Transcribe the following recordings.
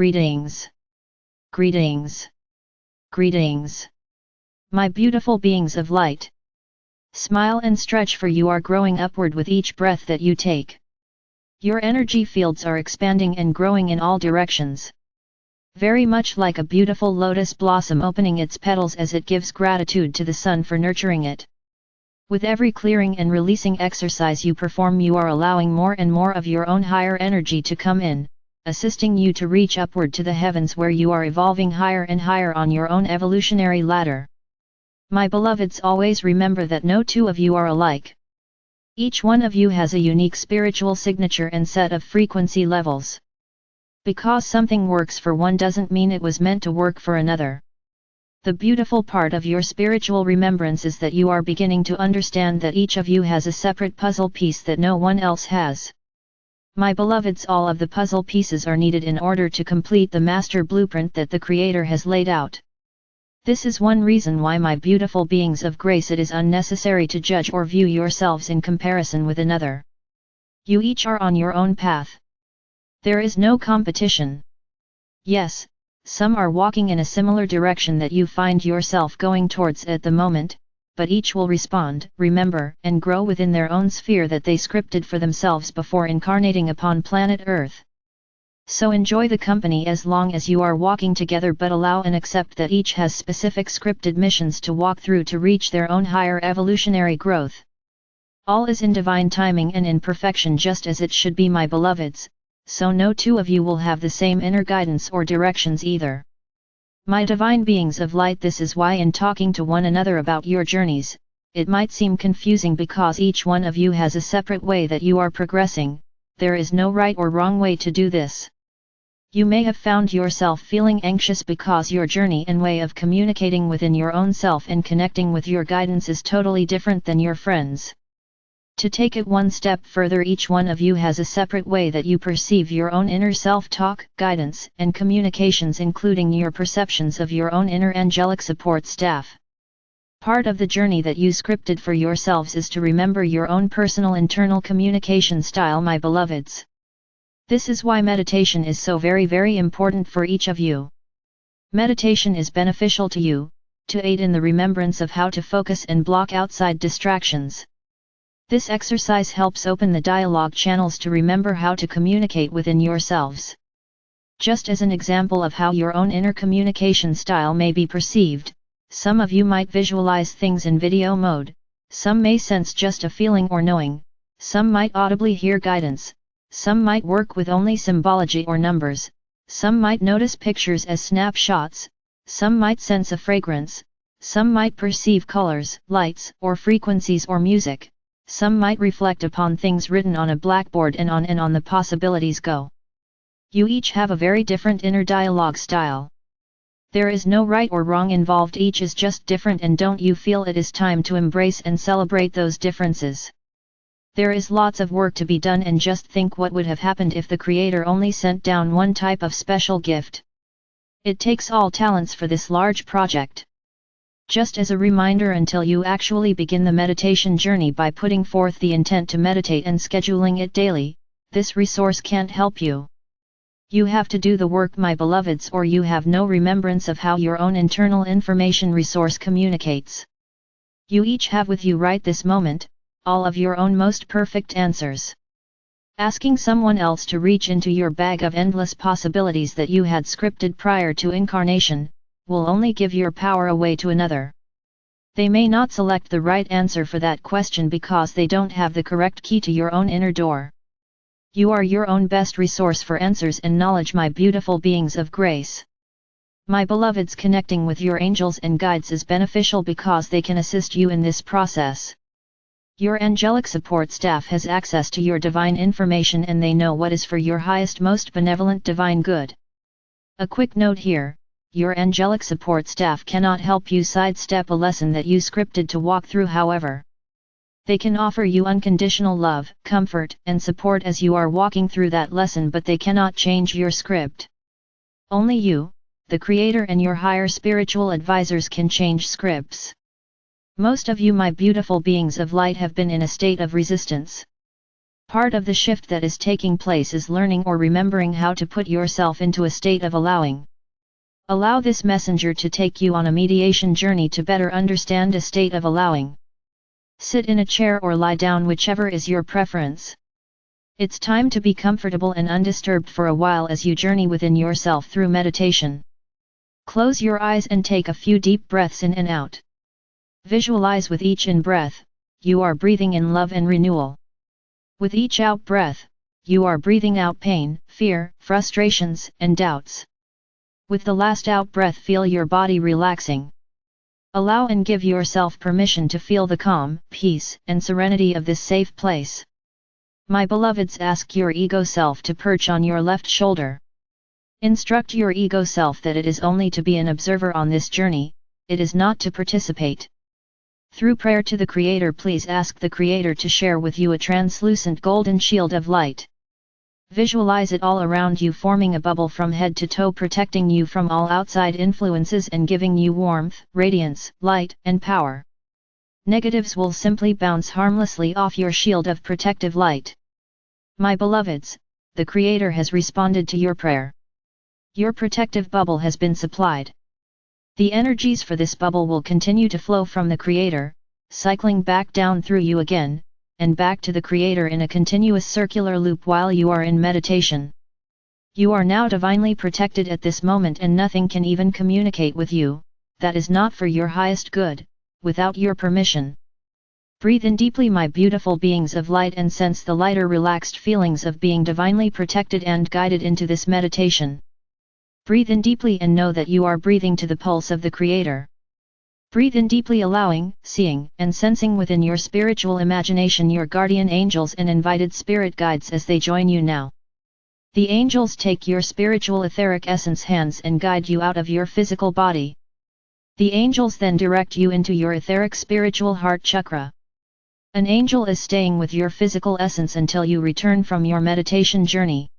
Greetings. Greetings. Greetings. My beautiful beings of light. Smile and stretch, for you are growing upward with each breath that you take. Your energy fields are expanding and growing in all directions. Very much like a beautiful lotus blossom opening its petals as it gives gratitude to the sun for nurturing it. With every clearing and releasing exercise you perform, you are allowing more and more of your own higher energy to come in, assisting you to reach upward to the heavens, where you are evolving higher and higher on your own evolutionary ladder. My beloveds, always remember that no two of you are alike. Each one of you has a unique spiritual signature and set of frequency levels. Because something works for one doesn't mean it was meant to work for another. The beautiful part of your spiritual remembrance is that you are beginning to understand that each of you has a separate puzzle piece that no one else has. My beloveds, all of the puzzle pieces are needed in order to complete the master blueprint that the Creator has laid out. This is one reason why, my beautiful beings of grace, it is unnecessary to judge or view yourselves in comparison with another. You each are on your own path. There is no competition. Yes, some are walking in a similar direction that you find yourself going towards at the moment, but each will respond, remember, and grow within their own sphere that they scripted for themselves before incarnating upon planet Earth. So enjoy the company as long as you are walking together, but allow and accept that each has specific scripted missions to walk through to reach their own higher evolutionary growth. All is in divine timing and in perfection, just as it should be, my beloveds, so no two of you will have the same inner guidance or directions either. My divine beings of light, this is why in talking to one another about your journeys, it might seem confusing because each one of you has a separate way that you are progressing. There is no right or wrong way to do this. You may have found yourself feeling anxious because your journey and way of communicating within your own self and connecting with your guidance is totally different than your friends. To take it one step further, each one of you has a separate way that you perceive your own inner self-talk, guidance, and communications, including your perceptions of your own inner angelic support staff. Part of the journey that you scripted for yourselves is to remember your own personal internal communication style, my beloveds. This is why meditation is so very important for each of you. Meditation is beneficial to you, to aid in the remembrance of how to focus and block outside distractions. This exercise helps open the dialogue channels to remember how to communicate within yourselves. Just as an example of how your own inner communication style may be perceived, some of you might visualize things in video mode, some may sense just a feeling or knowing, some might audibly hear guidance, some might work with only symbology or numbers, some might notice pictures as snapshots, some might sense a fragrance, some might perceive colors, lights, or frequencies or music. Some might reflect upon things written on a blackboard, and on the possibilities go. You each have a very different inner dialogue style. There is no right or wrong involved, each is just different, and don't you feel it is time to embrace and celebrate those differences? There is lots of work to be done, and just think what would have happened if the Creator only sent down one type of special gift. It takes all talents for this large project. Just as a reminder, until you actually begin the meditation journey by putting forth the intent to meditate and scheduling it daily, this resource can't help you. You have to do the work, my beloveds, or you have no remembrance of how your own internal information resource communicates. You each have with you right this moment, all of your own most perfect answers. Asking someone else to reach into your bag of endless possibilities that you had scripted prior to incarnation, will only give your power away to another. They may not select the right answer for that question because they don't have the correct key to your own inner door. You are your own best resource for answers and knowledge, my beautiful beings of grace. My beloveds, connecting with your angels and guides is beneficial because they can assist you in this process. Your angelic support staff has access to your divine information, and they know what is for your highest, most benevolent divine good. A quick note here. Your angelic support staff cannot help you sidestep a lesson that you scripted to walk through, however. They can offer you unconditional love, comfort, and support as you are walking through that lesson, but they cannot change your script. Only you, the Creator, and your higher spiritual advisors can change scripts. Most of you, my beautiful beings of light, have been in a state of resistance. Part of the shift that is taking place is learning or remembering how to put yourself into a state of allowing. Allow this messenger to take you on a mediation journey to better understand a state of allowing. Sit in a chair or lie down, whichever is your preference. It's time to be comfortable and undisturbed for a while as you journey within yourself through meditation. Close your eyes and take a few deep breaths in and out. Visualize with each in-breath, you are breathing in love and renewal. With each out-breath, you are breathing out pain, fear, frustrations, and doubts. With the last out-breath, feel your body relaxing. Allow and give yourself permission to feel the calm, peace, and serenity of this safe place. My beloveds, ask your ego self to perch on your left shoulder. Instruct your ego self that it is only to be an observer on this journey, it is not to participate. Through prayer to the Creator, please ask the Creator to share with you a translucent golden shield of light. Visualize it all around you, forming a bubble from head to toe, protecting you from all outside influences and giving you warmth, radiance, light, and power. Negatives will simply bounce harmlessly off your shield of protective light. My beloveds, the Creator has responded to your prayer. Your protective bubble has been supplied. The energies for this bubble will continue to flow from the Creator, cycling back down through you again, and back to the Creator in a continuous circular loop while you are in meditation. You are now divinely protected at this moment, and nothing can even communicate with you, that is not for your highest good, without your permission. Breathe in deeply, my beautiful beings of light, and sense the lighter, relaxed feelings of being divinely protected and guided into this meditation. Breathe in deeply and know that you are breathing to the pulse of the Creator. Breathe in deeply, allowing, seeing, and sensing within your spiritual imagination your guardian angels and invited spirit guides as they join you now. The angels take your spiritual etheric essence hands and guide you out of your physical body. The angels then direct you into your etheric spiritual heart chakra. An angel is staying with your physical essence until you return from your meditation journey.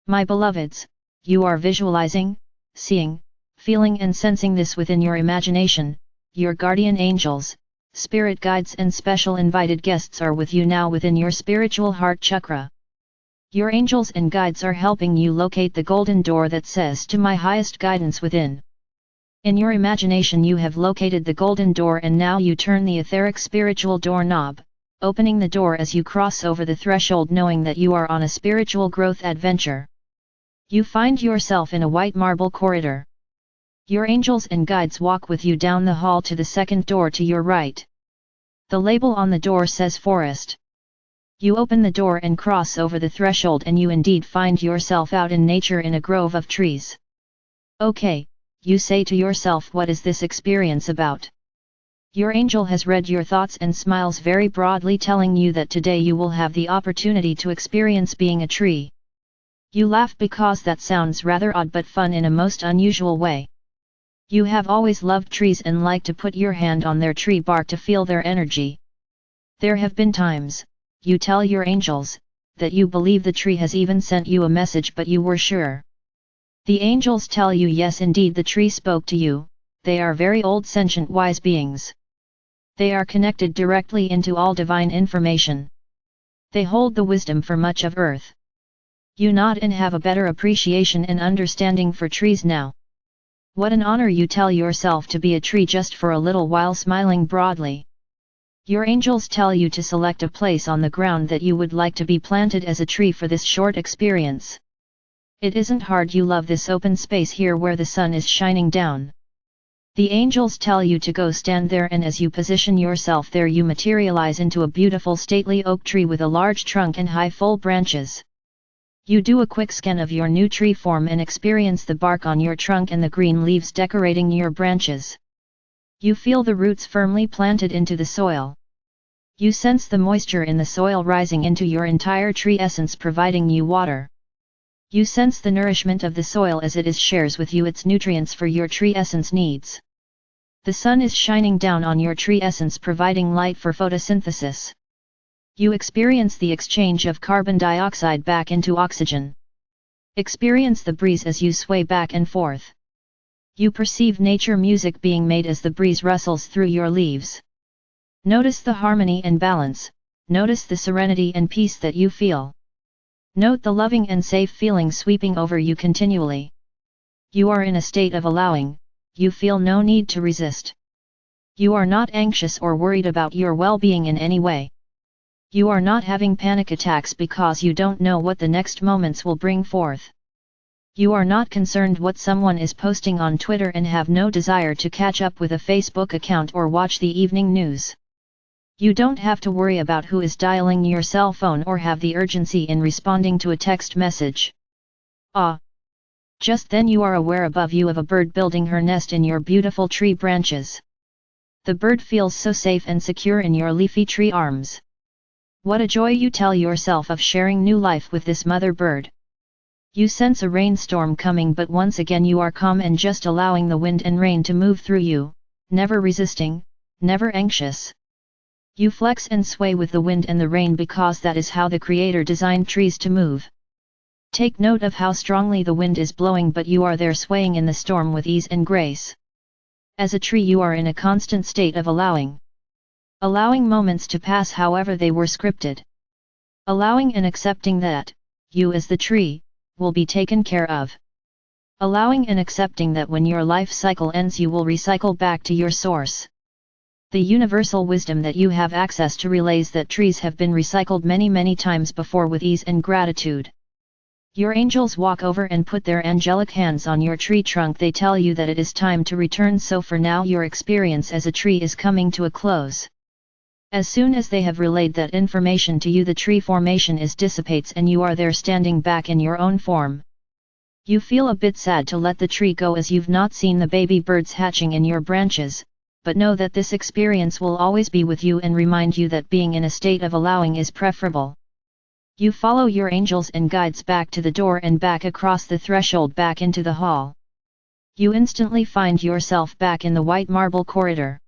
My beloveds, you are visualizing, seeing, feeling and sensing this within your imagination. Your guardian angels, spirit guides and special invited guests are with you now within your spiritual heart chakra. Your angels and guides are helping you locate the golden door that says to my highest guidance within. In your imagination you have located the golden door, and now you turn the etheric spiritual door knob, opening the door as you cross over the threshold, knowing that you are on a spiritual growth adventure. You find yourself in a white marble corridor. Your angels and guides walk with you down the hall to the second door to your right. The label on the door says forest. You open the door and cross over the threshold, and you indeed find yourself out in nature in a grove of trees. Okay, you say to yourself, what is this experience about? Your angel has read your thoughts and smiles very broadly, telling you that today you will have the opportunity to experience being a tree. You laugh because that sounds rather odd but fun in a most unusual way. You have always loved trees and like to put your hand on their tree bark to feel their energy. There have been times, you tell your angels, that you believe the tree has even sent you a message, but you were sure. The angels tell you yes, indeed the tree spoke to you. They are very old sentient wise beings. They are connected directly into all divine information. They hold the wisdom for much of earth. You nod and have a better appreciation and understanding for trees now. What an honor, you tell yourself, to be a tree just for a little while, smiling broadly. Your angels tell you to select a place on the ground that you would like to be planted as a tree for this short experience. It isn't hard, you love this open space here where the sun is shining down. The angels tell you to go stand there, and as you position yourself there you materialize into a beautiful stately oak tree with a large trunk and high full branches. You do a quick scan of your new tree form and experience the bark on your trunk and the green leaves decorating your branches. You feel the roots firmly planted into the soil. You sense the moisture in the soil rising into your entire tree essence, providing you water. You sense the nourishment of the soil as it shares with you its nutrients for your tree essence needs. The sun is shining down on your tree essence, providing light for photosynthesis. You experience the exchange of carbon dioxide back into oxygen. Experience the breeze as you sway back and forth. You perceive nature music being made as the breeze rustles through your leaves. Notice the harmony and balance, notice the serenity and peace that you feel. Note the loving and safe feeling sweeping over you continually. You are in a state of allowing, you feel no need to resist. You are not anxious or worried about your well-being in any way. You are not having panic attacks because you don't know what the next moments will bring forth. You are not concerned what someone is posting on Twitter and have no desire to catch up with a Facebook account or watch the evening news. You don't have to worry about who is dialing your cell phone or have the urgency in responding to a text message. Ah! Just then you are aware above you of a bird building her nest in your beautiful tree branches. The bird feels so safe and secure in your leafy tree arms. What a joy you tell yourself of sharing new life with this mother bird. You sense a rainstorm coming, but once again you are calm and just allowing the wind and rain to move through you, never resisting, never anxious. You flex and sway with the wind and the rain because that is how the Creator designed trees to move. Take note of how strongly the wind is blowing, but you are there swaying in the storm with ease and grace. As a tree you are in a constant state of allowing. Allowing moments to pass however they were scripted. Allowing and accepting that, you as the tree, will be taken care of. Allowing and accepting that when your life cycle ends you will recycle back to your source. The universal wisdom that you have access to relays that trees have been recycled many times before with ease and gratitude. Your angels walk over and put their angelic hands on your tree trunk. They tell you that it is time to return, so for now your experience as a tree is coming to a close. As soon as they have relayed that information to you, the tree formation dissipates and you are there standing back in your own form. You feel a bit sad to let the tree go as you've not seen the baby birds hatching in your branches, but know that this experience will always be with you and remind you that being in a state of allowing is preferable. You follow your angels and guides back to the door and back across the threshold back into the hall. You instantly find yourself back in the white marble corridor.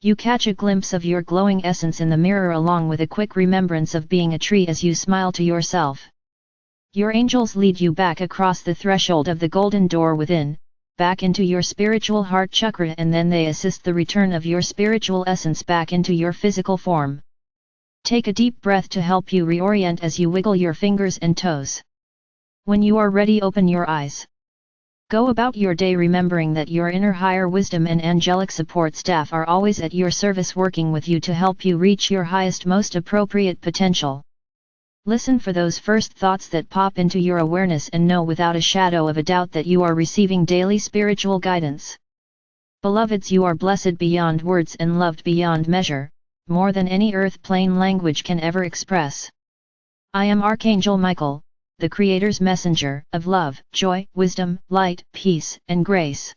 You catch a glimpse of your glowing essence in the mirror along with a quick remembrance of being a tree as you smile to yourself. Your angels lead you back across the threshold of the golden door within, back into your spiritual heart chakra, and then they assist the return of your spiritual essence back into your physical form. Take a deep breath to help you reorient as you wiggle your fingers and toes. When you are ready, open your eyes. Go about your day remembering that your inner higher wisdom and angelic support staff are always at your service, working with you to help you reach your highest, most appropriate potential. Listen for those first thoughts that pop into your awareness and know without a shadow of a doubt that you are receiving daily spiritual guidance. Beloveds, you are blessed beyond words and loved beyond measure, more than any earth plane language can ever express. I am Archangel Michael, the Creator's messenger of love, joy, wisdom, light, peace, and grace.